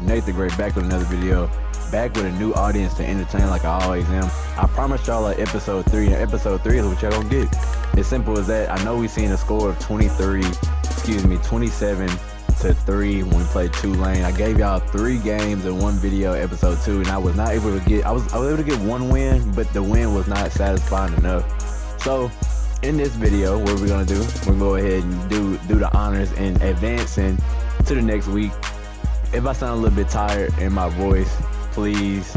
Nate the Great, back with another video, back with a new audience to entertain like I always am. I promised y'all episode 3, and episode 3 is what y'all gonna get. As simple as that. I know we seen a score of 27-3 when we played Tulane. I gave y'all 3 games in one video, episode 2, and I was not able to get, I was able to get 1 win, but the win was not satisfying enough. So in this video, what we're gonna do, we're gonna go ahead and do the honors and advancing to the next week. If I sound a little bit tired in my voice, please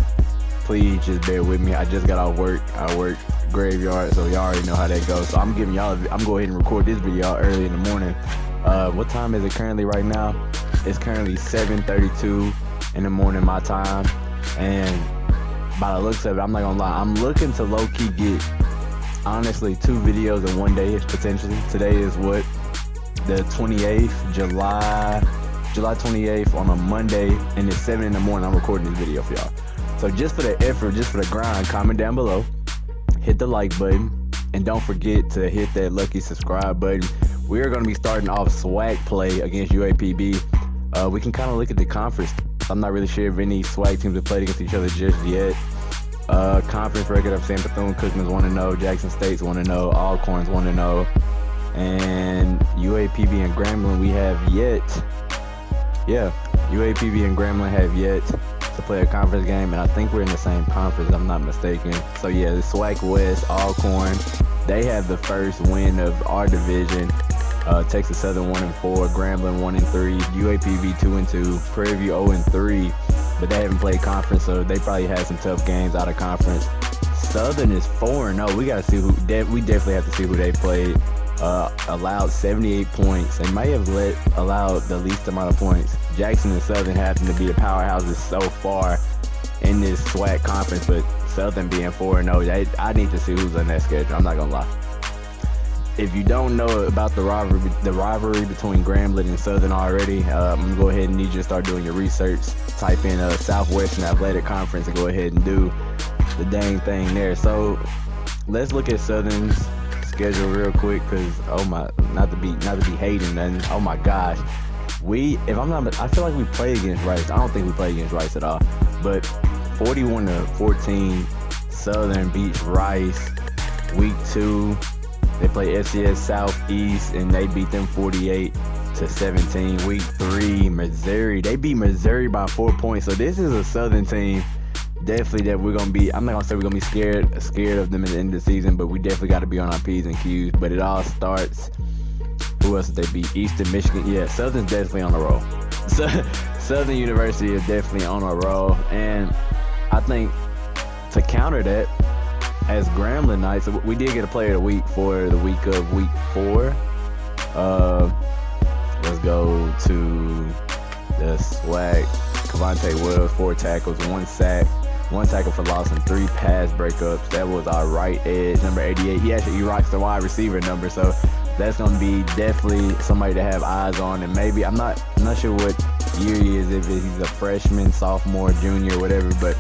just bear with me. I just got off work. I work graveyard, so y'all already know how that goes. So I'm giving y'all, I'm going ahead and record this video early in the morning. What time is it currently right now? It's currently 7:32 in the morning my time, and by the looks of it, I'm not gonna lie, I'm looking to low-key get, honestly, 2 videos in one day potentially. Today is what, the 28th, July 28th on a Monday, and it's 7 in the morning. I'm recording this video for y'all. So just for the effort, just for the grind, comment down below, hit the like button, and don't forget to hit that lucky subscribe button. We are going to be starting off Swac play against UAPB. We can kind of look at the conference. I'm not really sure if any Swac teams have played against each other just yet. Conference record of San Bethune-Cookman's 1-0, Jackson State's 1-0, Alcorn's 1-0, and UAPB and Grambling we have yet. Yeah, UAPB and Grambling have yet to play a conference game, and I think we're in the same conference, if I'm not mistaken. So yeah, the Swac West, Alcorn, they have the first win of our division. Texas Southern 1-4, Grambling 1-3, UAPB 2-2, Prairie View 0-3, but they haven't played conference, so they probably had some tough games out of conference. Southern is 4-0. We gotta see who. We definitely have to see who they played. Allowed 78 points. They may have allowed the least amount of points. Jackson and Southern happen to be the powerhouses so far in this SWAC conference, but Southern being 4-0, I need to see who's on that schedule. I'm not gonna lie. If you don't know about the rivalry between Grambling and Southern already, I'm gonna go ahead and need you to start doing your research. Type in Southwestern Athletic Conference and go ahead and do the dang thing there. So let's look at Southern's schedule real quick, because oh my, not to be hating nothing, oh my gosh, I feel like we played against Rice. I don't think we played against Rice at all, but 41-14 Southern beats Rice. Week 2 they play FCS Southeast and they beat them 48-17. Week 3 Missouri, they beat Missouri by 4 points. So this is a Southern team definitely that we're gonna be, I'm not gonna say we're gonna be scared of them at the end of the season, but we definitely got to be on our P's and Q's. But it all starts, who else did they beat? Eastern Michigan. Yeah, Southern's definitely on the roll. So Southern University is definitely on a roll, and I think to counter that, as Grambling Knights, we did get a player of the week for the week of week 4. Let's go to the SWAC. Cavante Wells, 4 tackles, 1 sack, 1 tackle for loss, and 3 pass breakups. That was our right edge, number 88. He rocks the wide receiver number, so that's gonna be definitely somebody to have eyes on. And maybe I'm not sure what year he is, if he's a freshman, sophomore, junior, whatever, but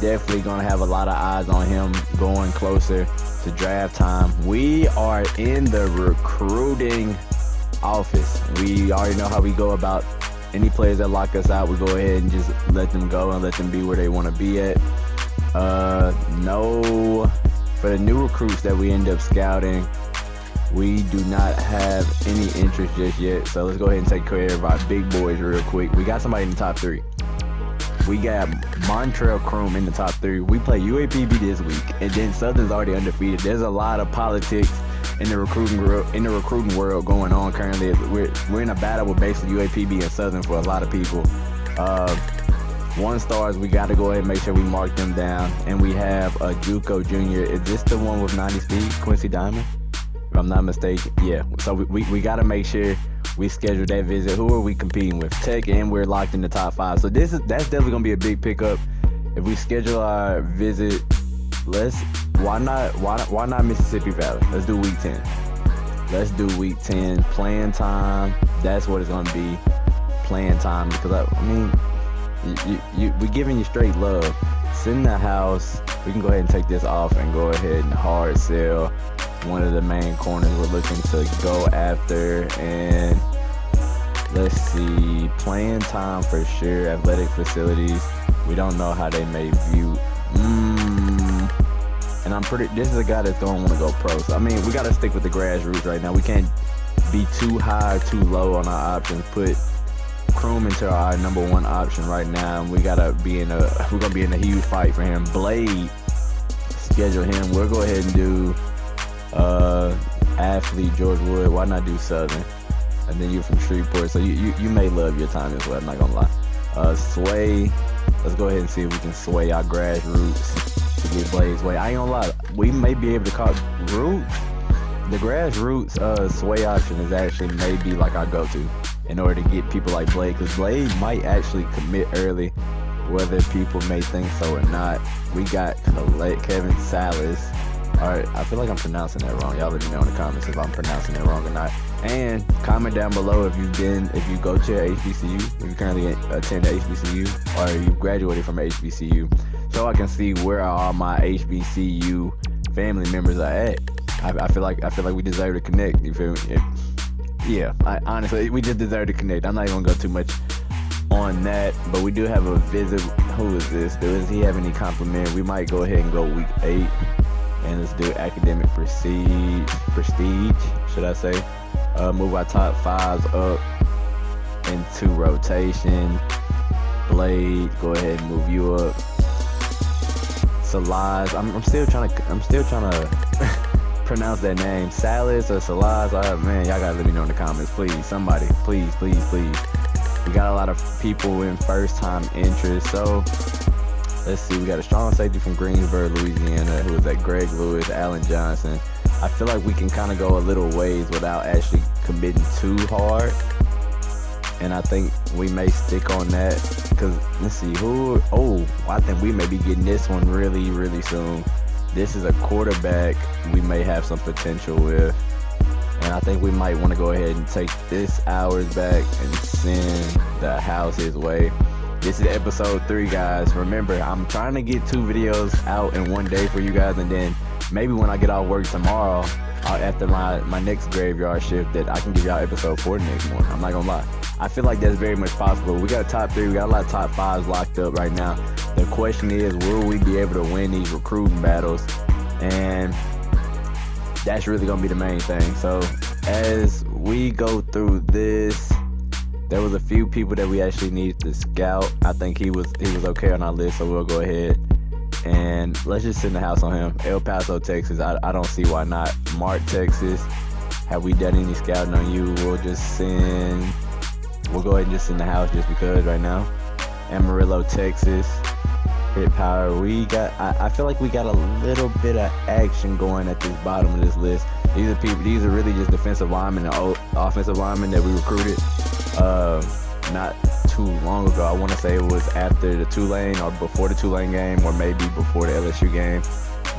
definitely gonna have a lot of eyes on him going closer to draft time. We are in the recruiting office. We already know how we go about any players that lock us out. We go ahead and just let them go and let them be where they want to be at. No, for the new recruits that we end up scouting, we do not have any interest just yet. So let's go ahead and take care of our big boys real quick. We got somebody in the top 3. We got Montrell Crum in the top 3. We play UAPB this week, and then Southern's already undefeated. There's a lot of politics in the recruiting world going on currently. We're in a battle with basically UAPB and Southern for a lot of people. 1 stars, we got to go ahead and make sure we mark them down. And we have a JUCO junior. Is this the one with 90 speed, Quincy Diamond? If I'm not mistaken, yeah. So we got to make sure we schedule that visit. Who are we competing with? Tech, and we're locked in the top 5. So that's definitely gonna be a big pickup. If we schedule our visit, why not Mississippi Valley? Let's do week 10. Let's do week 10. Playing time. That's what it's gonna be. Playing time, because I mean, we giving you straight love. Sit in the house. We can go ahead and take this off and go ahead and hard sell one of the main corners we're looking to go after, and Let's see, playing time for sure, athletic facilities. We don't know how they may view. And this is a guy that's going to want to go pro. So, I mean, we got to stick with the grassroots right now. We can't be too high or too low on our options. Put Kroom into our #1 option right now. And we're going to be in a huge fight for him. Blade, schedule him. We'll go ahead and do athlete George Wood. Why not do Southern? And then you're from Shreveport, so you may love your time as well, I'm not gonna lie. Sway, let's go ahead and see if we can sway our grassroots to get Blade's way. I ain't gonna lie, we may be able to call the grassroots sway option is actually maybe like our go-to in order to get people like Blade, because Blade might actually commit early, whether people may think so or not. We got Kevin Salas. Alright, I feel like I'm pronouncing that wrong. Y'all let me know in the comments if I'm pronouncing that wrong or not. And comment down below if you go to a HBCU, if you currently attend a HBCU, or you graduated from a HBCU, so I can see where all my HBCU family members are at. I feel like we deserve to connect. You feel me? Yeah, honestly, we just deserve to connect. I'm not even gonna go too much on that, but we do have a visit. Who is this? Does he have any compliment? We might go ahead and go week 8. And let's do academic prestige, should I say? Move our top 5s up into rotation. Blade, go ahead and move you up. Salaz, I'm still trying to pronounce that name. Salas or Salaz? Man, y'all gotta let me know in the comments, please. Somebody, please. We got a lot of people in first-time interest, so. Let's see, we got a strong safety from Greensboro, Louisiana, who is that Greg Lewis, Allen Johnson. I feel like we can kind of go a little ways without actually committing too hard. And I think we may stick on that because, let's see, I think we may be getting this one really, really soon. This is a quarterback we may have some potential with. And I think we might want to go ahead and take this hours back and send the house his way. This is episode 3, guys. Remember, I'm trying to get 2 videos out in one day for you guys, and then maybe when I get off work tomorrow, after my next graveyard shift, that I can give y'all episode 4 next morning. I'm not gonna lie. I feel like that's very much possible. We got a top 3, we got a lot of top 5s locked up right now. The question is, will we be able to win these recruiting battles? And that's really gonna be the main thing. So as we go through this, there was a few people that we actually needed to scout. I think he was okay on our list, so we'll go ahead and let's just send the house on him. El Paso, Texas. I don't see why not. Mart, Texas. Have we done any scouting on you? We'll go ahead and just send the house just because right now. Amarillo, Texas. Hit power. I feel like we got a little bit of action going at this bottom of this list. These are really just defensive linemen and offensive linemen that we recruited not too long ago. I want to say it was after the Tulane or before the Tulane game, or maybe before the LSU game.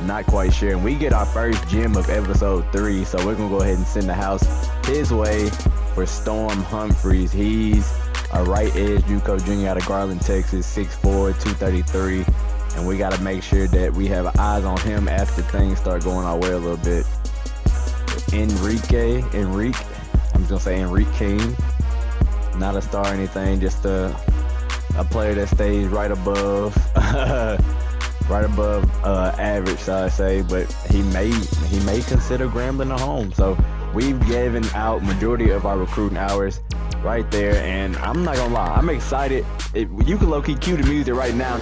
Not quite sure. And we get our first gem of episode 3, so we're gonna go ahead and send the house his way for Storm Humphreys. He's a right edge JUCO junior out of Garland, Texas, 6'4", 233, and we got to make sure that we have eyes on him after things start going our way a little bit. Enrique, I'm just gonna say Enrique King. Not a star or anything, just a player that stays right above average, so I say. But he may consider Grambling a home. So we've given out majority of our recruiting hours right there, and I'm not gonna lie, I'm excited. You can low-key cue the music right now.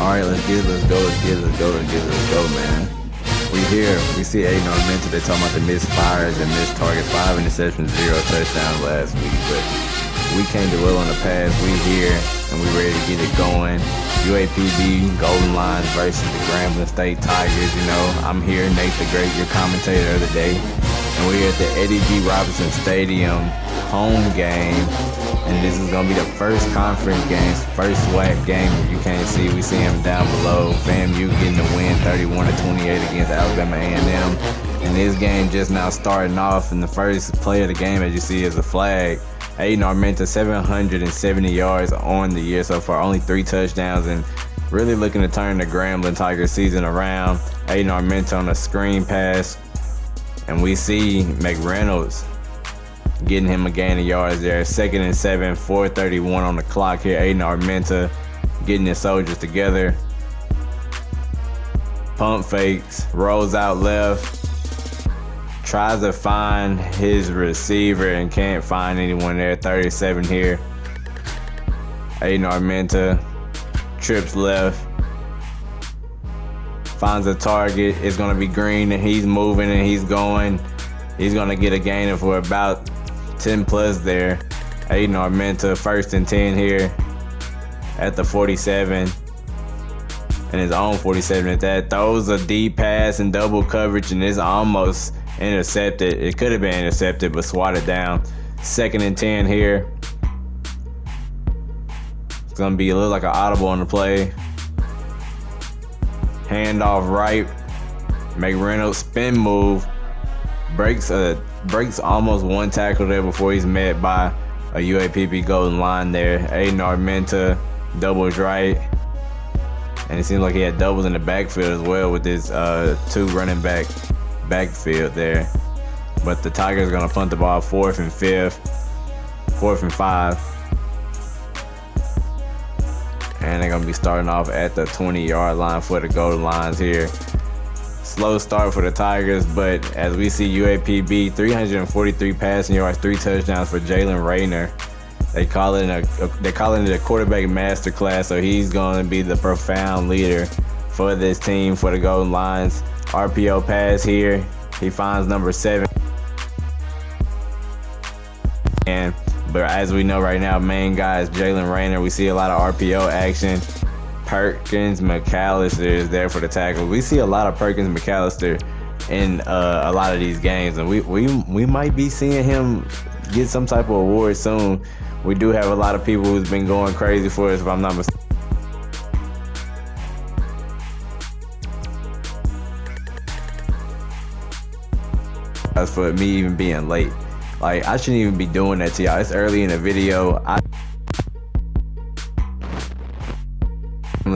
Alright, let's go, man. We here. We see Aiden on mental. They're talking about the missed fires and missed targets, 5 interceptions, 0 touchdowns last week. But we came to roll on the pass. We here, and we ready to get it going. UAPB, Golden Lions versus the Grambling State Tigers. You know, I'm here, Nate the Great, your commentator of the day. and we're at the Eddie G. Robinson Stadium home game. And this is going to be the first conference game, first Swac game. If you can't see, we see him down below. FAMU getting the win 31-28 against Alabama A&M. And this game just now starting off, and the first play of the game, as you see, is a flag. Aiden Armenta, 770 yards on the year so far, only 3 touchdowns, and really looking to turn the Grambling Tigers season around. Aiden Armenta on a screen pass, and we see McReynolds getting him a gain of yards there. 2nd and 7, 4:31 on the clock here. Aiden Armenta getting his soldiers together. Pump fakes, rolls out left, tries to find his receiver and can't find anyone there. 37 here. Aiden Armenta trips left, finds a target. It's going to be Green, and he's moving and he's going. He's going to get a gain of for about 10 plus there. Aiden Armenta, 1st and 10 here at the 47, and his own 47 at that. Throws a deep pass and double coverage, and it's almost intercepted. It could have been intercepted, but swatted down. 2nd and 10 here. It's gonna be a little like an audible on the play. Handoff right. McReynolds spin move. Breaks almost one tackle there before he's met by a UAPB golden line there. Aiden Armenta doubles right. And it seems like he had doubles in the backfield as well with his 2 running backfield there. But the Tigers are gonna punt the ball 4th and 5. And they're gonna be starting off at the 20-yard line for the golden lines here. Slow start for the Tigers, but as we see UAPB, 343 passing yards, 3 touchdowns for Jalen Rayner. They call it a quarterback masterclass, so he's going to be the profound leader for this team for the Golden Lions. RPO pass here. He finds number 7. But as we know right now, main guy is Jalen Rayner. We see a lot of RPO action. Perkins McAllister is there for the tackle. We see a lot of Perkins McAllister in a lot of these games, and we might be seeing him get some type of award soon. We do have a lot of people who's been going crazy for us, if I'm not mistaken. As for me even being late, like, I shouldn't even be doing that to y'all. It's early in the video.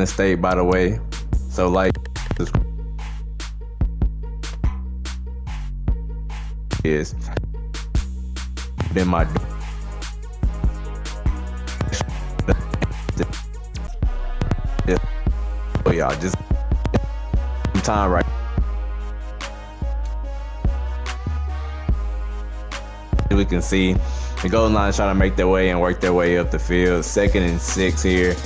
State, by the way, so like is been my oh y'all just time right. We can see the Golden Lions trying to make their way and work their way up the field. 2nd and 6 here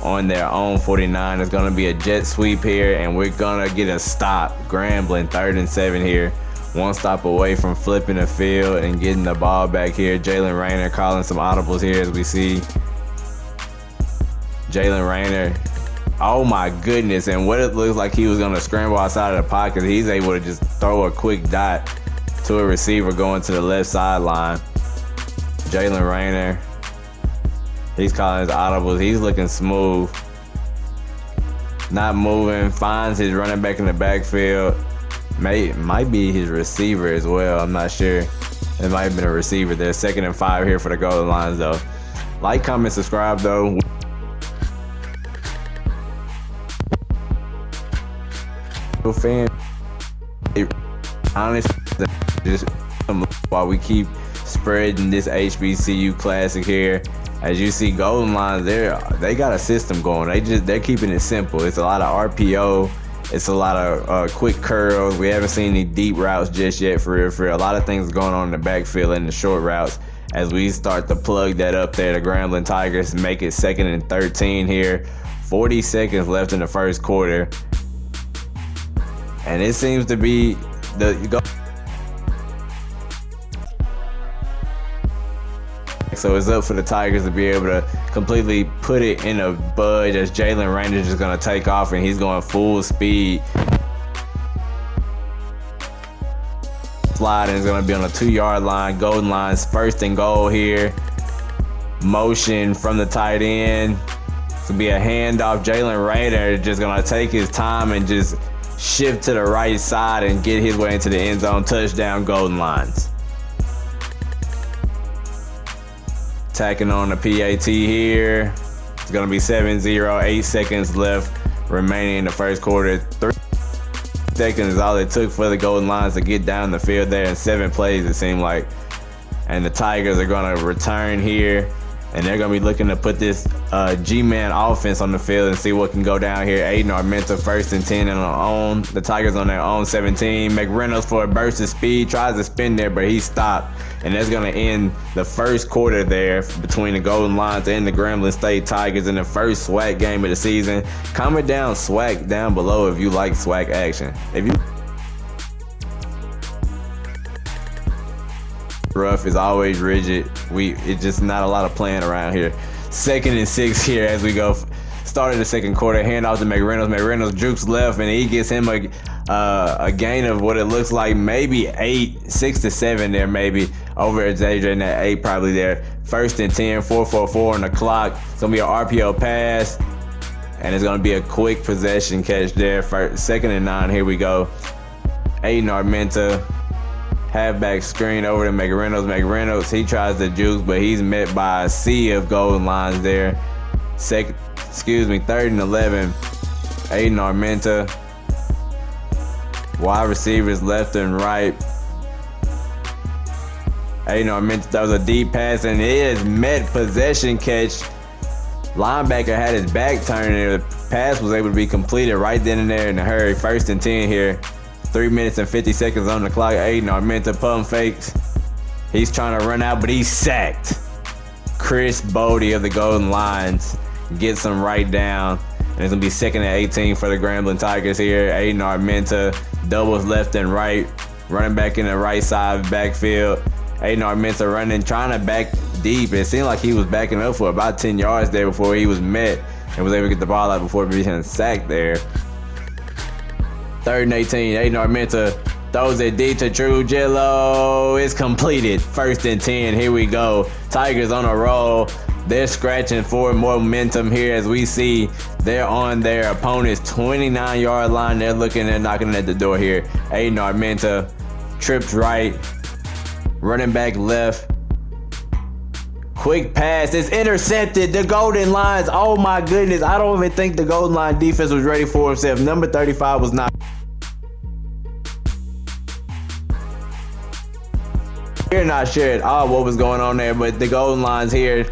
on their own 49. It's going to be a jet sweep here, and we're going to get a stop. Grambling, 3rd and 7 here. 1 stop away from flipping the field and getting the ball back here. Jalen Rayner calling some audibles here as we see Jalen Rayner. Oh my goodness, and what it looks like he was going to scramble outside of the pocket, he's able to just throw a quick dot to a receiver going to the left sideline. Jalen Rayner, he's calling his audibles. He's looking smooth. Not moving. Finds his running back in the backfield. Might be his receiver as well. I'm not sure. It might have been a receiver there. 2nd and 5 here for the Golden Lions though. Like, comment, subscribe though. Fan, honestly, just while we keep spreading this HBCU classic here. As you see, Golden Lions, they got a system going. They're keeping it simple. It's a lot of RPO. It's a lot of quick curls. We haven't seen any deep routes just yet for real. A lot of things going on in the backfield and the short routes. As we start to plug that up there, the Grambling Tigers make it 2nd and 13 here. 40 seconds left in the first quarter. And it seems to be so it's up for the Tigers to be able to completely put it in a budge as Jalen Rayner is just going to take off, and he's going full speed. slide, and it's going to be on the 2-yard line. Golden Line's 1st and goal here. Motion from the tight end. It's going to be a handoff. Jalen Rayner just going to take his time and just shift to the right side and get his way into the end zone. Touchdown, Golden Lines. Tacking on the PAT here. It's going to be 7-0, 8 seconds left remaining in the first quarter. 3 seconds is all it took for the Golden Lions to get down the field there in 7 plays, it seemed like. And the Tigers are going to return here, and they're going to be looking to put this G-Man offense on the field and see what can go down here. Aiden Armenta 1st and 10 and on. The Tigers on their own 17. McReynolds for a burst of speed. Tries to spin there, but he stopped. And that's going to end the first quarter there between the Golden Lions and the Grambling State Tigers in the first SWAC game of the season. Comment down SWAC down below if you like SWAC action. If you rough is always rigid. It's just not a lot of playing around here. 2nd and 6 here as we go. Started the second quarter. Handoff to McReynolds. McReynolds jukes left, and he gets him a gain of what it looks like maybe 6 to 7 there, maybe over at JJ, and that 8 probably there. 1st and 10, 4:44 on the clock. It's gonna be an RPO pass, and it's gonna be a quick possession catch there. 2nd and 9. Here we go. Aiden Armenta. Halfback screen over to McReynolds. McReynolds, he tries to juke, but he's met by a sea of Golden Lines there. 3rd and 11. Aiden Armenta. Wide receivers left and right. Aiden Armenta throws a deep pass, and it is met possession catch. Linebacker had his back turned, and the pass was able to be completed right then and there in a hurry. 1st and 10 here. 3 minutes and 50 seconds on the clock. Aiden Armenta pump fakes. He's trying to run out, but he's sacked. Chris Bodie of the Golden Lions gets him right down. And it's going to be 2nd and 18 for the Grambling Tigers here. Aiden Armenta doubles left and right. Running back in the right side backfield. Aiden Armenta running, trying to back deep. It seemed like he was backing up for about 10 yards there before he was met and was able to get the ball out before being sacked there. 3rd and 18. Aiden Armenta throws it deep to Trujillo. It's completed. 1st and 10. Here we go. Tigers on a roll. They're scratching for momentum here as we see they're on their opponent's 29-yard line. They're knocking at the door here. Aiden Armenta trips right. Running back left. Quick pass. It's intercepted. The Golden Lions. Oh my goodness. I don't even think the Golden Line defense was ready for himself. Number 35 was not. We're not sure at all what was going on there, but the Golden Lions here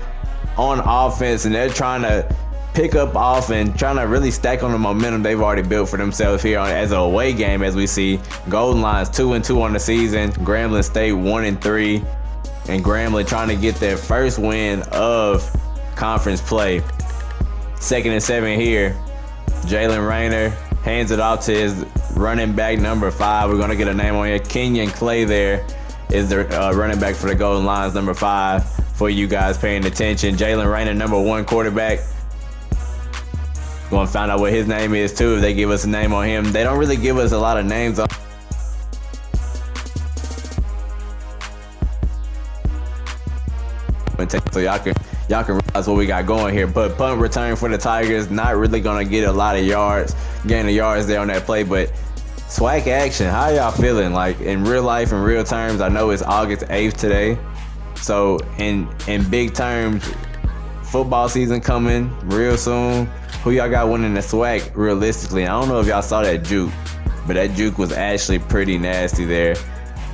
on offense, and they're trying to pick up off and trying to really stack on the momentum they've already built for themselves here as an away game. As we see Golden Lions 2-2 on the season, Grambling State 1-3, and Grambling trying to get their first win of conference play. 2nd and 7 here. Jalen Rayner hands it off to his running back number 5. We're gonna get a name on here. Kenyon Clay there is the running back for the Golden Lions, number 5, for you guys paying attention. Jalen Rayner, number 1 quarterback. Going to find out what his name is too if they give us a name on him. They don't really give us a lot of names on. So y'all can realize what we got going here. But punt return for the Tigers, not really gonna get a lot of yards, gain of yards there on that play, but SWAC action. How y'all feeling? Like in real life, in real terms, I know it's August 8th today. So in big terms, football season coming real soon. Who y'all got winning the SWAC realistically? I don't know if y'all saw that juke, but that juke was actually pretty nasty there.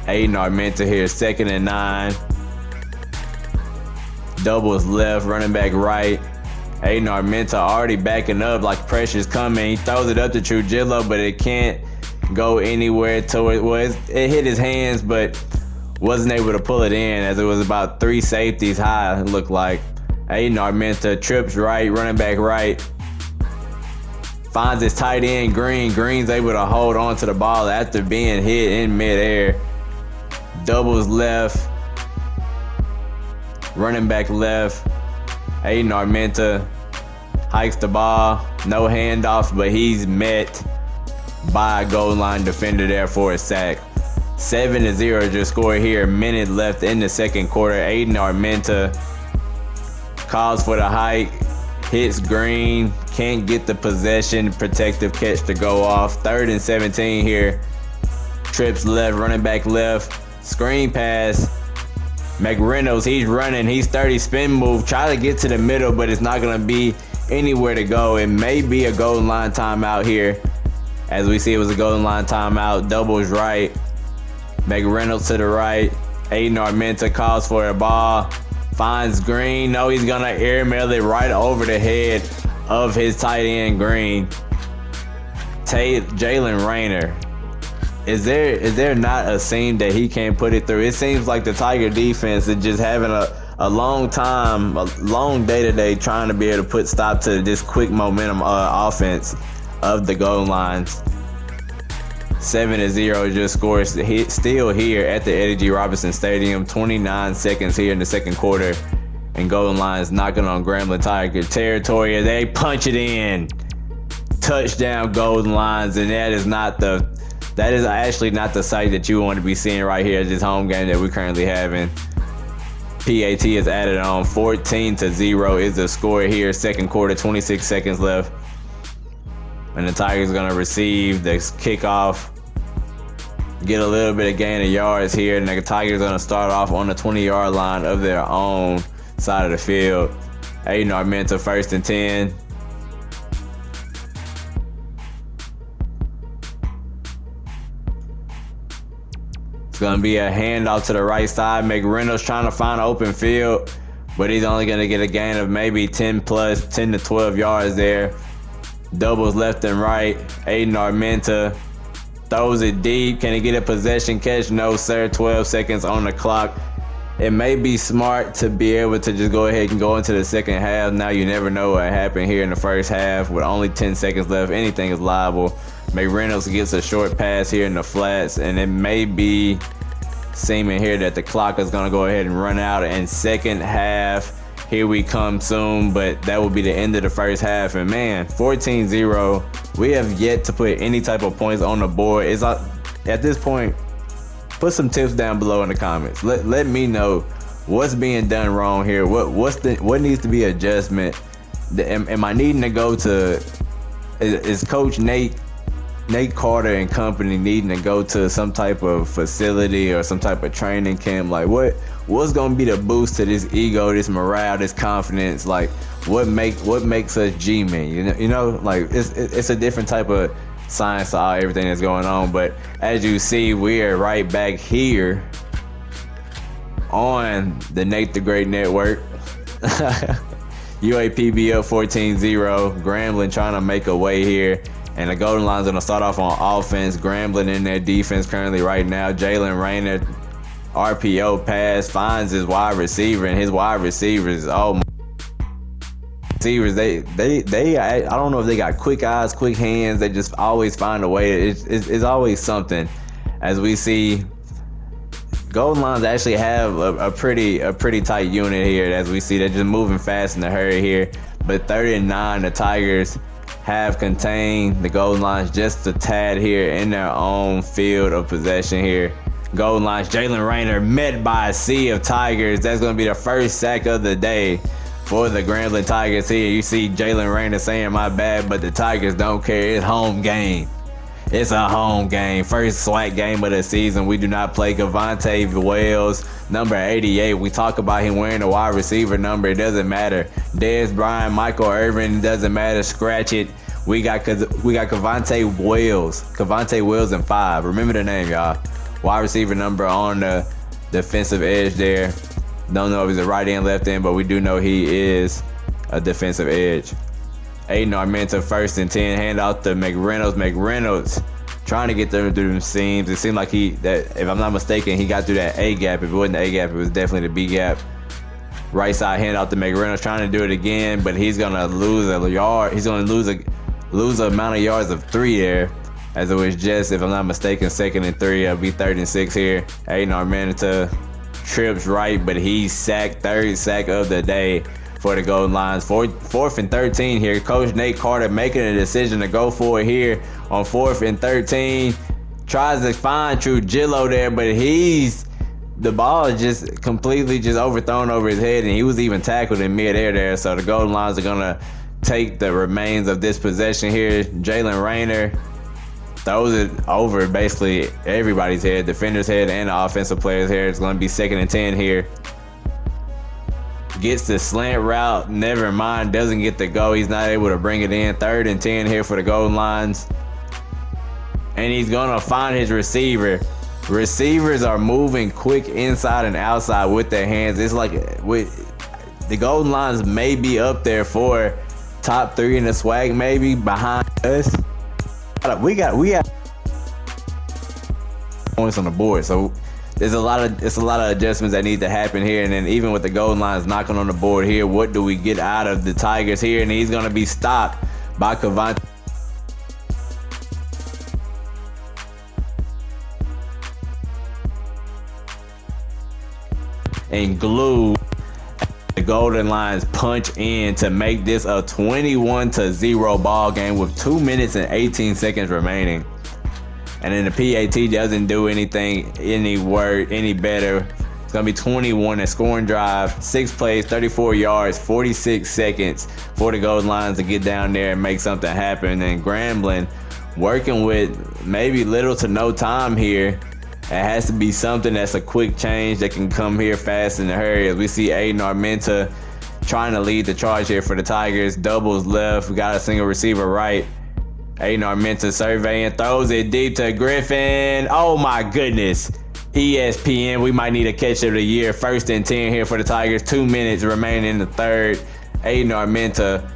Aiden Armenta here, 2nd and 9. Doubles left, running back right. Aiden Armenta already backing up like pressure's coming. He throws it up to Trujillo, but it can't go anywhere toward. Well, it hit his hands, but wasn't able to pull it in as it was about 3 safeties high, it looked like. Aiden Armenta trips right, running back right. Finds his tight end, Green. Green's able to hold on to the ball after being hit in midair. Doubles left. Running back left. Aiden Armenta hikes the ball. No handoff, but he's met by a goal line defender there for a sack. 7-0 is your score here. Minute left in the second quarter. Aiden Armenta calls for the hike, hits green, can't get the possession, protective catch to go off. 3rd and 17 here. Trips left, running back left, screen pass. McReynolds, he's running, he's 30, spin move, try to get to the middle, but it's not gonna be anywhere to go. It may be a golden line timeout here. As we see, it was a golden line timeout. Doubles right, McReynolds to the right. Aiden Armenta calls for a ball, finds Green. No, he's gonna airmail it right over the head of his tight end Green. Jalen Rayner. Is there not a seam that he can't put it through? It seems like the Tiger defense is just having a long time, a long day-to-day trying to be able to put stop to this quick momentum offense of the goal lines. 7-0 just scores still here at the Eddie G. Robinson Stadium. 29 seconds here in the second quarter, and Golden Lions knocking on Grambling Tiger territory. They punch it in. Touchdown Golden Lions, and that is actually not the sight that you want to be seeing right here at this home game that we're currently having. PAT is added on. 14-0 is the score here. Second quarter, 26 seconds left. And the Tigers going to receive the kickoff. Get a little bit of gain of yards here. And the Tigers going to start off on the 20-yard line of their own side of the field. Aiden Armenta, 1st and 10. Gonna be a handoff to the right side. McReynolds trying to find an open field, but he's only gonna get a gain of maybe 10 to 12 yards there. Doubles left and right. Aiden Armenta throws it deep. Can he get a possession catch? No, sir. 12 seconds on the clock. It may be smart to be able to just go ahead and go into the second half. Now you never know what happened here in the first half. With only 10 seconds left, anything is liable. McReynolds gets a short pass here in the flats, and it may be seeming here that the clock is going to go ahead and run out. And second half, here we come soon, but that will be the end of the first half. And man, 14-0, we have yet to put any type of points on the board. It's at this point, put some tips down below in the comments. Let me know what's being done wrong here. What needs to be adjustment? Am I needing to go to? Is Coach Nate Carter and company needing to go to some type of facility or some type of training camp? Like what's gonna be the boost to this ego, this morale, this confidence? Like what makes us G-men? You know, like it's a different type of science to everything that's going on. But as you see, we are right back here on the Nate the Great Network. UAPB up 14-0. Grambling trying to make a way here. And the Golden Lions going to start off on offense. Grambling in their defense currently right now. Jalen Rayner, RPO pass, finds his wide receiver. And his wide receivers, oh my. Receivers, they I don't know if they got quick eyes, quick hands. They just always find a way. It's always something. As we see, Golden Lions actually have a pretty tight unit here. As we see, they're just moving fast in a hurry here. But 39, the Tigers have contained the Golden Lions just a tad here in their own field of possession here. Golden Lions, Jalen Rayner met by a sea of Tigers. That's going to be the first sack of the day for the Grambling Tigers here. You see Jalen Rayner saying my bad, but the Tigers don't care. It's home game. It's a home game. First Swac game of the season. We do not play Cavante Wells, number 88. We talk about him wearing a wide receiver number. It doesn't matter. Dez Bryant, Michael Irvin, it doesn't matter. Scratch it. We got Cavante Wells. Cavante Wells in 5. Remember the name, y'all. Wide receiver number on the defensive edge there. Don't know if he's a right end, left end, but we do know he is a defensive edge. Aiden Armenta, 1st and 10, hand out to McReynolds. McReynolds trying to get through them seams. It seemed like if I'm not mistaken, he got through that A gap. If it wasn't the A gap, it was definitely the B gap. Right side hand out to McReynolds, trying to do it again, but he's gonna lose a yard. He's gonna lose a amount of yards of 3 there, as it was just, if I'm not mistaken, 2nd and 3. It'll be 3rd and 6 here. Aiden Armenta trips right, but he's sacked. 3rd sack of the day for the Golden Lions. 4th and 13 here. Coach Nate Carter making a decision to go for it here on 4th and 13. tries to find Trujillo there, but the ball is just completely just overthrown over his head, and he was even tackled in midair there. So the Golden Lions are gonna take the remains of this possession here. Jalen Rayner throws it over basically everybody's head, defender's head and the offensive player's head. It's gonna be 2nd and 10 here. Gets the slant route, never mind, doesn't get the go. He's not able to bring it in. 3rd and 10 here for the Golden Lions. And he's gonna find his receiver. Receivers are moving quick inside and outside with their hands. It's like the Golden Lions may be up there for top 3 in the Swac, maybe behind us. We got points on the board, so it's a lot of adjustments that need to happen here. And then even with the Golden Lions knocking on the board here, what do we get out of the Tigers here? And he's gonna be stopped by Cavante. And glue. The Golden Lions punch in to make this a 21-0 ball game with 2 minutes and 18 seconds remaining. And then the PAT doesn't do anything any better. It's gonna be 21, a scoring drive, 6 plays, 34 yards, 46 seconds for the Golden Lions to get down there and make something happen. And Grambling working with maybe little to no time here. It has to be something that's a quick change that can come here fast in a hurry. As we see Aiden Armenta trying to lead the charge here for the Tigers. Doubles left. We got a single receiver right. Aiden Armenta surveying, throws it deep to Griffin. Oh my goodness. ESPN, we might need a catch of the year. 1st and 10 here for the Tigers. 2 minutes remaining in the 3rd. Aiden Armenta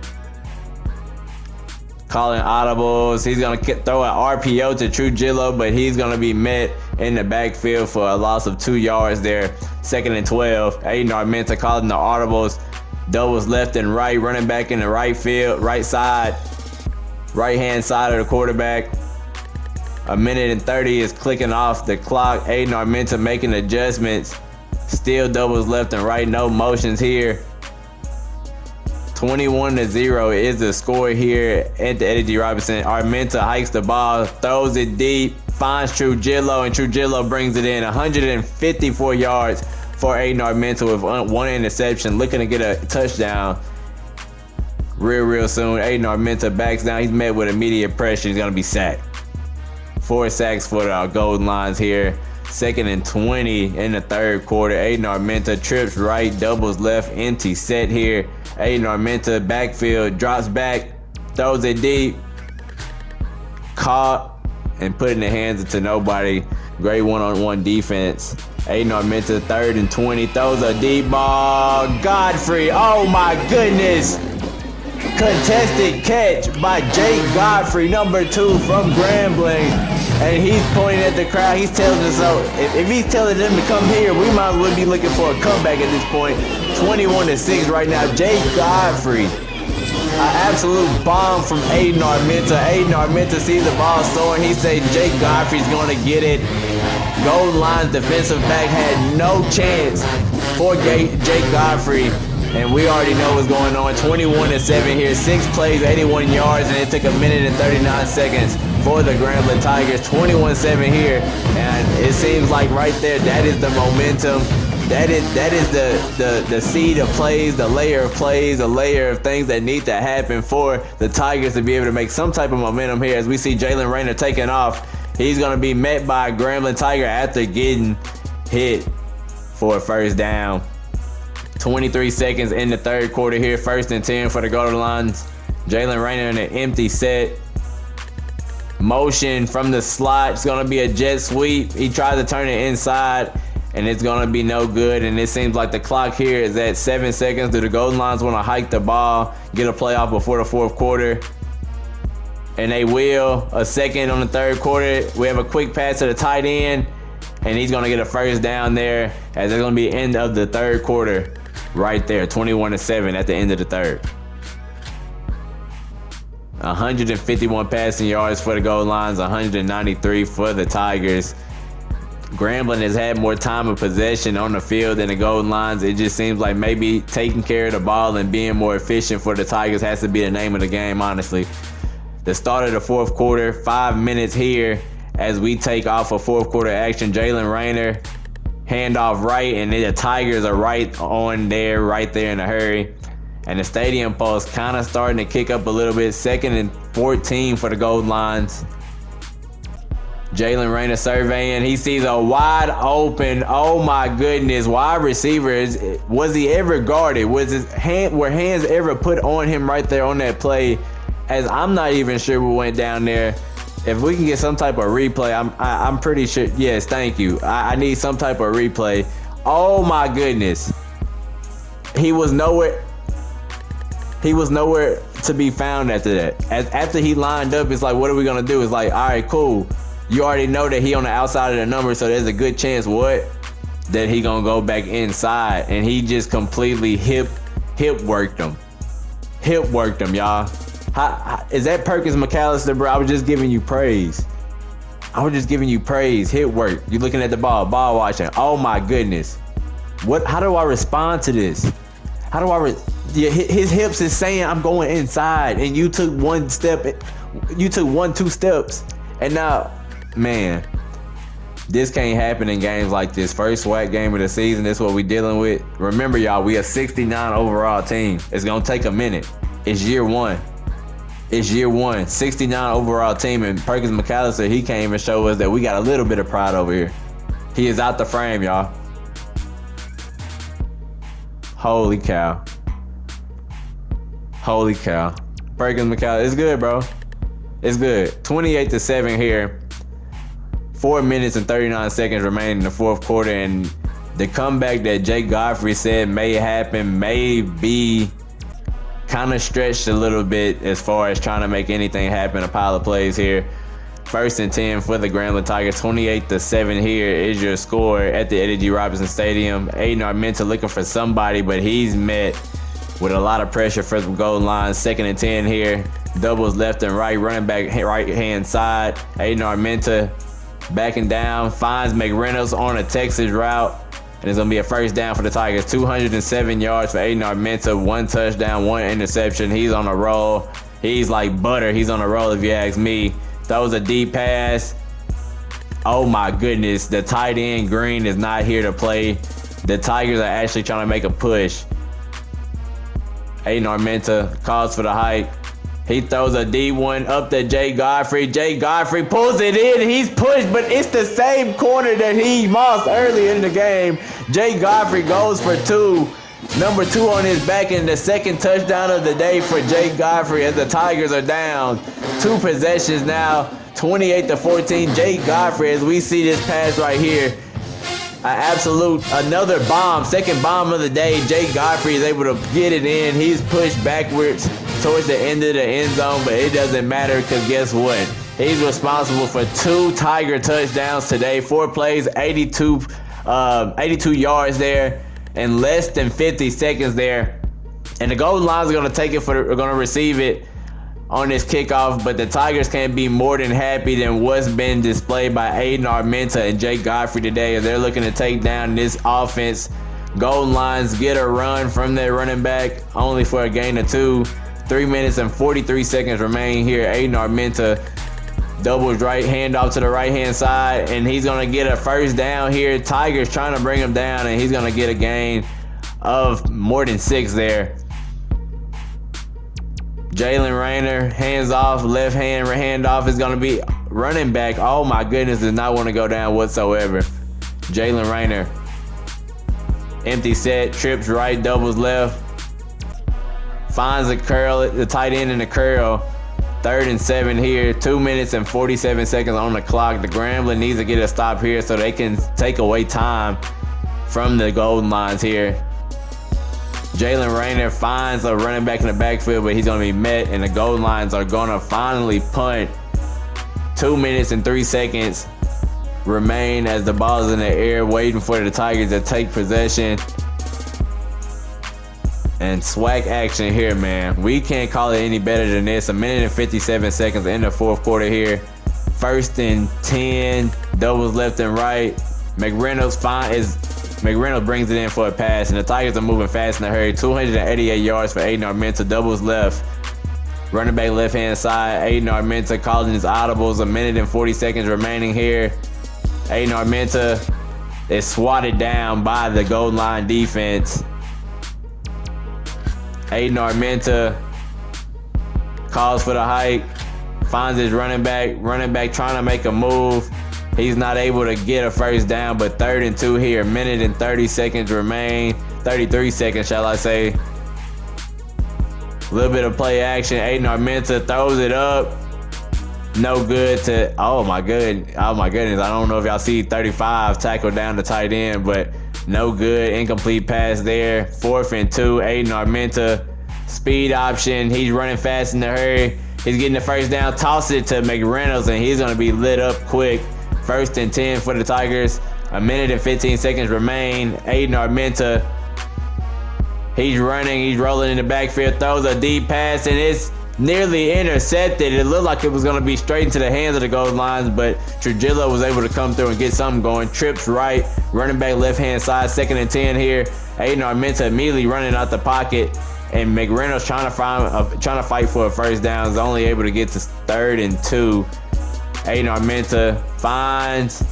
calling audibles. He's going to throw an RPO to Trujillo, but he's going to be met in the backfield for a loss of 2 yards there. 2nd and 12. Aiden Armenta calling the audibles. Doubles left and right, running back in the right field, right side, right-hand side of the quarterback. 1 minute and 30 is clicking off the clock. Aiden Armenta making adjustments. Still doubles left and right, no motions here. 21-0 is the score here at the Eddie G. Robinson. Armenta hikes the ball, throws it deep, finds Trujillo, and Trujillo brings it in. 154 yards for Aiden Armenta with 1 interception, looking to get a touchdown real soon. Aiden Armenta backs down. He's met with immediate pressure. He's going to be sacked. 4 sacks for the Golden Lions here. 2nd and 20 in the 3rd quarter. Aiden Armenta trips right, doubles left, empty set here. Aiden Armenta backfield, drops back, throws it deep, caught and put in the hands into nobody. Great one-on-one defense. Aiden Armenta, 3rd and 20, throws a deep ball. Godfrey, oh my goodness. Contested catch by Jake Godfrey, number 2 from Grambling. And he's pointing at the crowd. He's telling us, so if he's telling them to come here, we might as well be looking for a comeback at this point. 21-6 right now. Jake Godfrey, an absolute bomb from Aiden Armenta. Aiden Armenta sees the ball soaring. He said Jake Godfrey's going to get it. Golden Lions defensive back had no chance for Jake Godfrey. And we already know what's going on. 21-7 here, 6 plays, 81 yards, and it took 1 minute and 39 seconds for the Grambling Tigers. 21-7 here, and it seems like right there, that is the momentum. That is the seed of plays, the layer of plays, the layer of things that need to happen for the Tigers to be able to make some type of momentum here. As we see Jalen Rayner taking off, he's going to be met by a Grambling Tiger after getting hit for a 1st down. 23 seconds in the 3rd quarter here. 1st and 10 for the Golden Lions. Jalen Rayner in an empty set. Motion from the slot. It's going to be a jet sweep. He tries to turn it inside, and it's going to be no good. And it seems like the clock here is at 7 seconds. Do the Golden Lions want to hike the ball, get a playoff before the 4th quarter? And they will. A second on the 3rd quarter. We have a quick pass to the tight end, and he's going to get a 1st down there, as it's going to be end of the 3rd quarter. Right there, 21-7 at the end of the 3rd. 151 passing yards for the Golden Lions, 193 for the Tigers. Grambling has had more time of possession on the field than the Golden Lions. It just seems like maybe taking care of the ball and being more efficient for the Tigers has to be the name of the game, honestly. The start of the 4th quarter, 5 minutes here, as we take off a fourth quarter action. Jalen Rayner, handoff right, and then the Tigers are right on there, right there in a hurry. And the stadium post kind of starting to kick up a little bit. 2nd and 14 for the gold lines. Jalen Rayner surveying. He sees a wide open, oh my goodness, wide receiver. Was he ever guarded? Were hands ever put on him right there on that play? As I'm not even sure what went down there. If we can get some type of replay, I'm pretty sure. Yes, thank you. I need some type of replay. Oh my goodness. He was nowhere to be found after that. After he lined up, it's like, what are we gonna do? It's like, all right, cool. You already know that he on the outside of the number, so there's a good chance that he gonna go back inside, and he just completely hip worked him. Hip worked him, y'all. Is that Perkins McAllister, bro? I was just giving you praise. Hip work. You looking at the ball watching. Oh my goodness. How do I respond to this? His hips is saying I'm going inside, and you took 2 steps, and now, man, this can't happen in games like this. First Swac game of the season. This is what we dealing with. Remember, y'all, we a 69 overall team. It's gonna take a minute. It's year one. 69 overall team, and Perkins McAllister, he can't even show us that we got a little bit of pride over here. He is out the frame, y'all. Holy cow. Perkins McAllister, it's good, bro. It's good. 28-7 here. 4 minutes and 39 seconds remaining in the fourth quarter, and the comeback that Jake Godfrey said may happen may be kind of stretched a little bit as far as trying to make anything happen. A pile of plays here. 1st and 10 for the Grambling Tigers. 28-7 here is your score at the Eddie G. Robinson Stadium. Aiden Armenta looking for somebody, but he's met with a lot of pressure for the goal line. 2nd and 10 here. Doubles left and right. Running back right hand side. Aiden Armenta backing down. Finds McReynolds on a Texas route. And it's going to be a first down for the Tigers. 207 yards for Aiden Armenta. 1 touchdown, 1 interception. He's on a roll. He's like butter. He's on a roll if you ask me. Throws a deep pass. Oh my goodness. The tight end Green is not here to play. The Tigers are actually trying to make a push. Aiden Armenta calls for the hike. He throws a D1 up to Jay Godfrey. Jay Godfrey pulls it in. He's pushed, but it's the same corner that he lost earlier in the game. Jay Godfrey goes for 2. Number 2 on his back, and the second touchdown of the day for Jay Godfrey as the Tigers are down 2 possessions now, 28-14. Jay Godfrey, as we see this pass right here, another bomb, second bomb of the day. Jay Godfrey is able to get it in. He's pushed backwards towards the end of the end zone, but it doesn't matter because guess what? He's responsible for 2 Tiger touchdowns today. 4 plays, 82 yards there, and less than 50 seconds there. And the Golden Lions are going to receive it on this kickoff, but the Tigers can't be more than happy than what's been displayed by Aiden Armenta and Jake Godfrey today as they're looking to take down this offense. Golden Lions get a run from their running back, only for a gain of 2. 3 minutes and 43 seconds remain here. Aiden Armenta doubles right, handoff to the right-hand side, and he's going to get a first down here. Tigers trying to bring him down, and he's going to get a gain of more than 6 there. Jalen Rayner, hands off, left hand handoff is going to be running back. Oh my goodness, does not want to go down whatsoever. Jalen Rayner, empty set, trips right, doubles left. Finds a curl, the tight end in the curl. 3rd and 7 here. 2 minutes and 47 seconds on the clock. The Grambling needs to get a stop here so they can take away time from the Golden Lions here. Jalen Rayner finds a running back in the backfield, but he's going to be met, and the Golden Lions are going to finally punt. 2 minutes and 3 seconds remain as the ball is in the air, waiting for the Tigers to take possession. And Swac action here, man. We can't call it any better than this. 1 minute and 57 seconds in the fourth quarter here. 1st and 10, doubles left and right. McReynolds brings it in for a pass, and the Tigers are moving fast in a hurry. 288 yards for Aiden Armenta, doubles left. Running back left hand side. Aiden Armenta calling his audibles. 1 minute and 40 seconds remaining here. Aiden Armenta is swatted down by the goal line defense. Aiden Armenta calls for the hike. Finds his running back. Running back trying to make a move. He's not able to get a first down, but 3rd and 2 here. 1 minute and 30 seconds remain. 33 seconds, shall I say. A little bit of play action. Aiden Armenta throws it up. No good to, oh my goodness. I don't know if y'all see 35 tackle down the tight end, but no good. Incomplete pass there. 4th and 2. Aiden Armenta, speed option. He's running fast in the hurry. He's getting the first down. Toss it to McReynolds, and he's going to be lit up quick. 1st and 10 for the Tigers. 1 minute and 15 seconds remain. Aiden Armenta, he's running. He's rolling in the backfield. Throws a deep pass, and it's nearly intercepted. It looked like it was going to be straight into the hands of the goal lines, but Trujillo was able to come through and get something going. Trips right. Running back left-hand side. 2nd and 10 here. Aiden Armenta immediately running out the pocket, and McReynolds trying to fight for a first down. Is only able to get to 3rd and 2. Aiden Armenta finds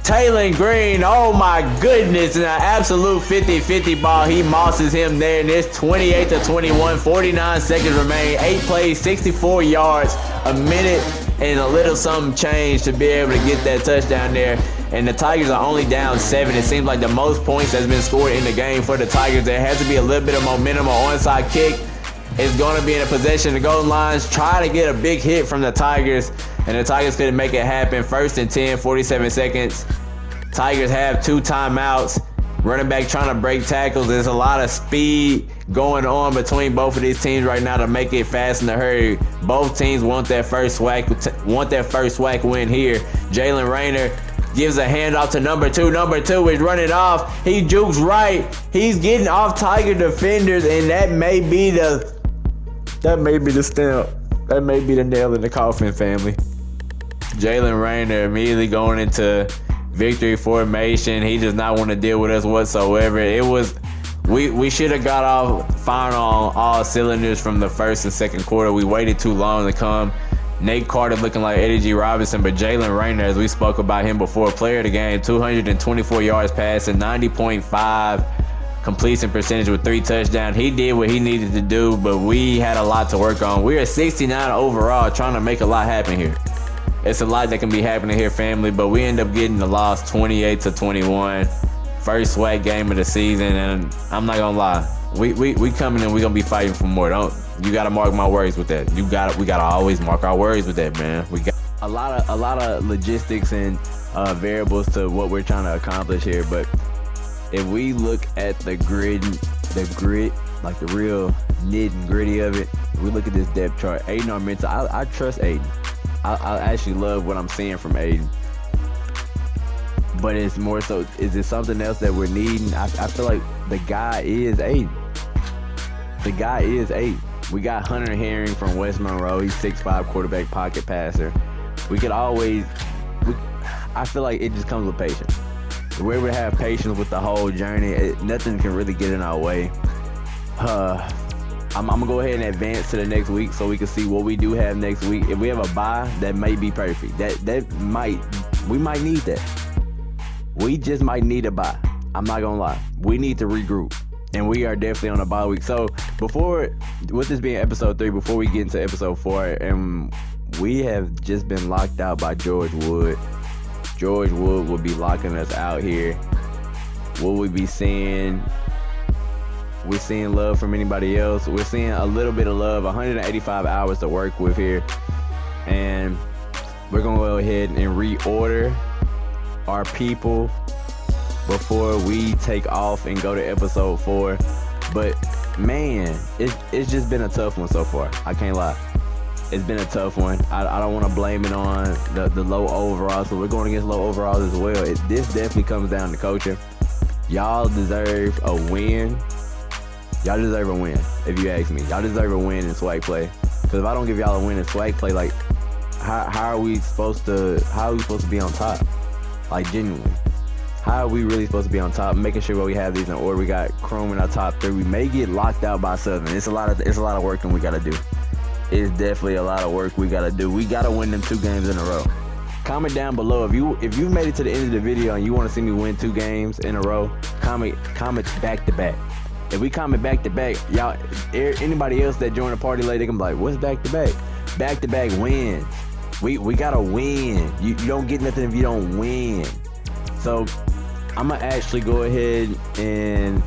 Taylor Green. Oh my goodness, in an absolute 50-50 ball. He mosses him there, and it's 28-21. 49 seconds remain. 8 plays, 64 yards. 1 minute and a little something change to be able to get that touchdown there. And the Tigers are only down 7. It seems like the most points has been scored in the game for the Tigers. There has to be a little bit of momentum. An onside kick is going to be in a possession. The goal lines try to get a big hit from the Tigers, and the Tigers couldn't make it happen. 1st and 10, 47 seconds. Tigers have 2 timeouts. Running back trying to break tackles. There's a lot of speed going on between both of these teams right now to make it fast in a hurry. Both teams want their first SWAC win here. Jalen Rayner gives a handoff to number 2. Number 2 is running off. He jukes right. He's getting off Tiger defenders, and that may be the stamp. That may be the nail in the coffin, family. Jalen Rayner immediately going into victory formation. He does not want to deal with us whatsoever. We should have got off firing on all cylinders from the 1st and 2nd quarter. We waited too long to come. Nate Carter looking like Eddie G. Robinson, but Jalen Rayner, as we spoke about him before, player of the game, 224 yards passing, 90.5 completion percentage with 3 touchdowns. He did what he needed to do, but we had a lot to work on. We are 69 overall, trying to make a lot happen here. It's a lot that can be happening here, family, but we end up getting the loss 28-21. First SWAC game of the season, and I'm not gonna lie, we coming and we gonna be fighting for more. You gotta mark my words with that. We gotta always mark our words with that, man. We got a lot of logistics and variables to what we're trying to accomplish here, but if we look at the grit, like the real nit and gritty of it, we look at this depth chart. Aiden Armenta, I trust Aiden. I actually love what I'm seeing from Aiden. But it's more so, is it something else that we're needing? I feel like the guy is Aiden. We got Hunter Herring from West Monroe. He's 6'5", quarterback, pocket passer. I feel like it just comes with patience. We're able to have patience with the whole journey. Nothing can really get in our way. I'm gonna go ahead and advance to the next week so we can see what we do have next week. If we have a bye, that may be perfect. We might need that. We just might need a bye. I'm not gonna lie. We need to regroup, and we are definitely on a bye week. So with this being episode 3, before we get into episode 4, and we have just been locked out by George Wood. George Wood will be locking us out here. Will we be seeing? We're seeing love from anybody else. We're seeing a little bit of love. 185 hours to work with here, and we're gonna go ahead and reorder our people before we take off and go to episode 4. But man, it's just been a tough one so far. I can't lie. It's been a tough one. I don't want to blame it on the low overalls. So we're going against low overalls as well. This definitely comes down to coaching. Y'all deserve a win. Y'all deserve a win, if you ask me. Y'all deserve a win in SWAC play. Because if I don't give y'all a win in SWAC play, like, how are we supposed to be on top? Like, genuinely. How are we really supposed to be on top? Making sure we have these in order. We got Chrome in our top 3. We may get locked out by Southern. It's a lot of work that we got to do. it's definitely a lot of work we gotta do. We gotta win them 2 games in a row. Comment down below if you've made it to the end of the video and you want to see me win 2 games in a row. Comment back to back. If we comment back to back, y'all, anybody else that joined the party late, they can be like, what's back to back? Back to back wins. We gotta win. You don't get nothing if you don't win. So I'm gonna actually go ahead and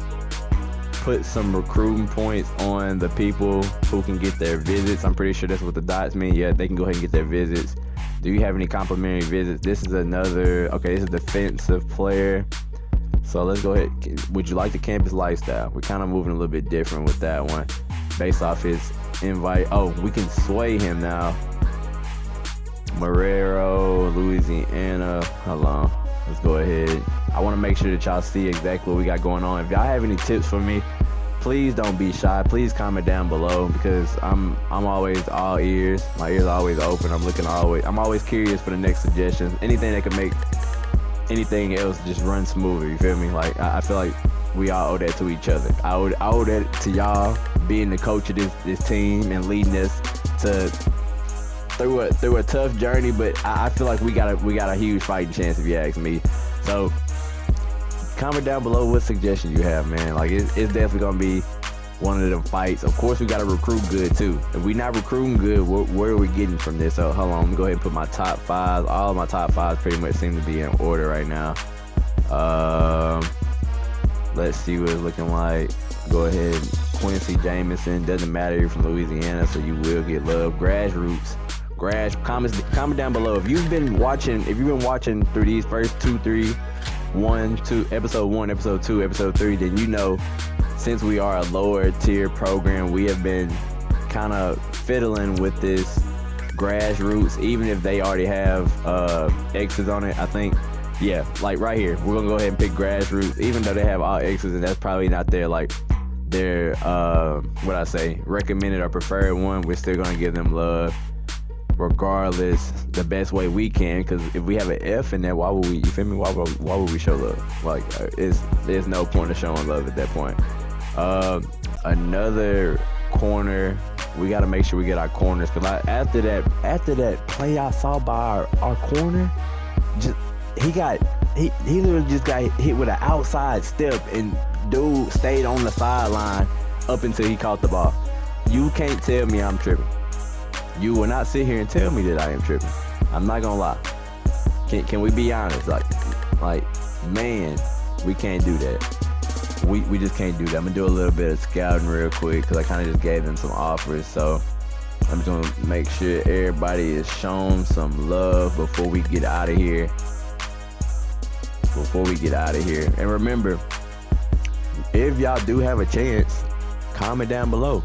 put some recruiting points on the people who can get their visits. I'm pretty sure that's what the dots mean. Yeah, they can go ahead and get their visits. Do you have any complimentary visits? This is another, okay, this is a defensive player. So let's go ahead. Would you like the campus lifestyle? We're kind of moving a little bit different with that one. Based off his invite. Oh, we can sway him now. Marrero, Louisiana. Hold on. Let's go ahead. I want to make sure that y'all see exactly what we got going on. If y'all have any tips for me, please don't be shy. Please comment down below because I'm always all ears. My ears are always open. I'm always curious for the next suggestions. Anything that can make anything else just run smoother. You feel me? Like I feel like we all owe that to each other. I owe that to y'all being the coach of this team and leading us to through a tough journey. But I feel like we got a huge fighting chance if you ask me. So comment down below what suggestions you have, man. Like it's definitely gonna be one of them fights. Of course, we gotta recruit good too. If we not recruiting good, where are we getting from this? So hold on, let me go ahead and put my top 5. All of my top 5 pretty much seem to be in order right now. Let's see what it's looking like. Go ahead, Quincy Jamison. Doesn't matter, you're from Louisiana, so you will get love. Grassroots. Comment down below if you've been watching through these first 2, 3, 1, 2, episode 1, episode 2, episode 3, then you know since we are a lower tier program, we have been kind of fiddling with this grassroots, even if they already have X's on it. I think, yeah, like right here, we're gonna go ahead and pick grassroots, even though they have all X's, and that's probably not their recommended or preferred one. We're still gonna give them love regardless, the best way we can, because if we have an F in there, why would we, you feel me, why would we show love? Like there's no point of showing love at that point. Another corner, we got to make sure we get our corners, because after that play I saw by our corner, he literally just got hit with an outside step, and dude stayed on the sideline up until he caught the ball. You can't tell me I'm tripping. You will not sit here and tell me that I am tripping. I'm not gonna lie. Can we be honest? Like, man, we can't do that. We just can't do that. I'm gonna do a little bit of scouting real quick because I kind of just gave them some offers. So I'm just gonna make sure everybody is shown some love before we get out of here. And remember, if y'all do have a chance, comment down below.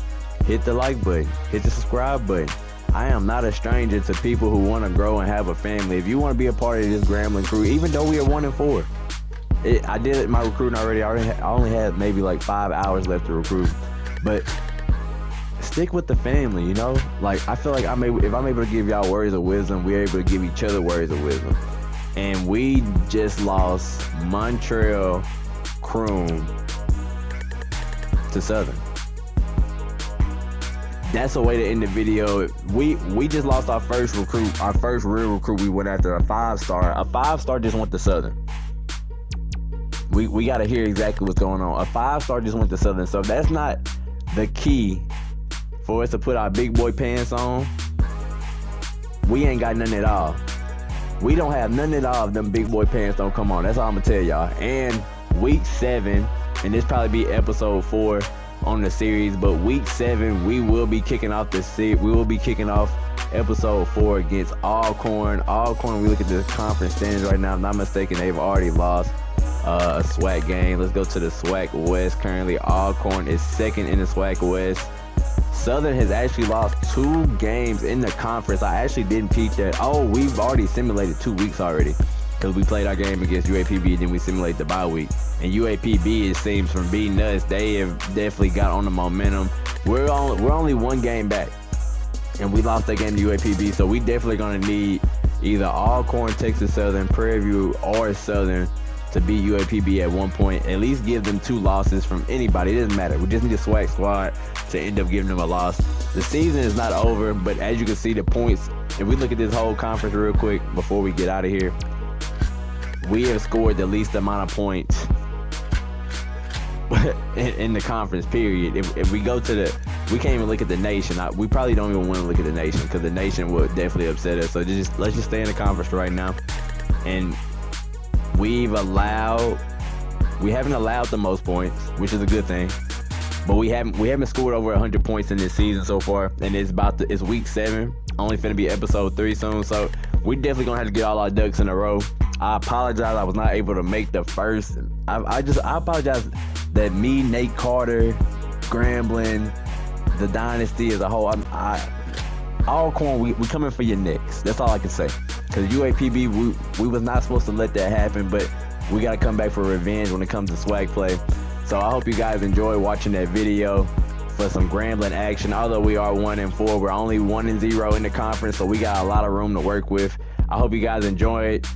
Hit the like button. Hit the subscribe button. I am not a stranger to people who want to grow and have a family. If you want to be a part of this Grambling crew, even though we are 1-4, I did my recruiting already. I only had maybe like 5 hours left to recruit, but stick with the family, you know? Like, I feel like if I'm able to give y'all words of wisdom, we're able to give each other words of wisdom. And we just lost Montreal Croom to Southern. That's a way to end the video. We just lost our first recruit, our first real recruit. We went after a 5-star. A 5-star just went to Southern. We got to hear exactly what's going on. A 5-star just went to Southern. So that's not the key for us to put our big boy pants on. We ain't got none at all. We don't have none at all if them big boy pants don't come on. That's all I'm going to tell y'all. And week 7, and this probably be episode 4 on the series, but week 7 we will be kicking off we will be kicking off episode 4 against Alcorn. We look at the conference standings right now. If I'm not mistaken, they've already lost a SWAC game. Let's go to the SWAC West. Currently Alcorn is 2nd in the SWAC West. Southern has actually lost 2 games in the conference. I actually didn't peek that. Oh, we've already simulated 2 weeks already, because we played our game against UAPB and then we simulate the bye week. And UAPB, it seems, from beating us, they have definitely got on the momentum. We're only 1 game back, and we lost that game to UAPB, so we definitely gonna need either Alcorn, Texas Southern, Prairie View, or Southern to beat UAPB at one point. At least give them 2 losses from anybody. It doesn't matter. We just need a Swac squad to end up giving them a loss. The season is not over, but as you can see, the points, if we look at this whole conference real quick before we get out of here, we have scored the least amount of points in the conference, period. If we go to we can't even look at the nation. We probably don't even want to look at the nation because the nation would definitely upset us. So let's just stay in the conference right now. And we haven't allowed the most points, which is a good thing. But we haven't scored over 100 points in this season so far, and it's week 7. Only finna be episode 3 soon, so we definitely gonna have to get all our ducks in a row. I apologize I was not able to make the first. I apologize that me, Nate Carter, Grambling, the Dynasty as a whole, all corn, we coming for your necks. That's all I can say. Because UAPB, we was not supposed to let that happen, but we got to come back for revenge when it comes to Swac play. So I hope you guys enjoy watching that video for some Grambling action. Although we are 1-4, we're only 1-0 in the conference, so we got a lot of room to work with. I hope you guys enjoy it,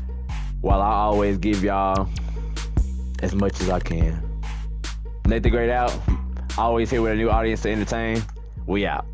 while I always give y'all as much as I can. Nate the Great out. Always here with a new audience to entertain. We out.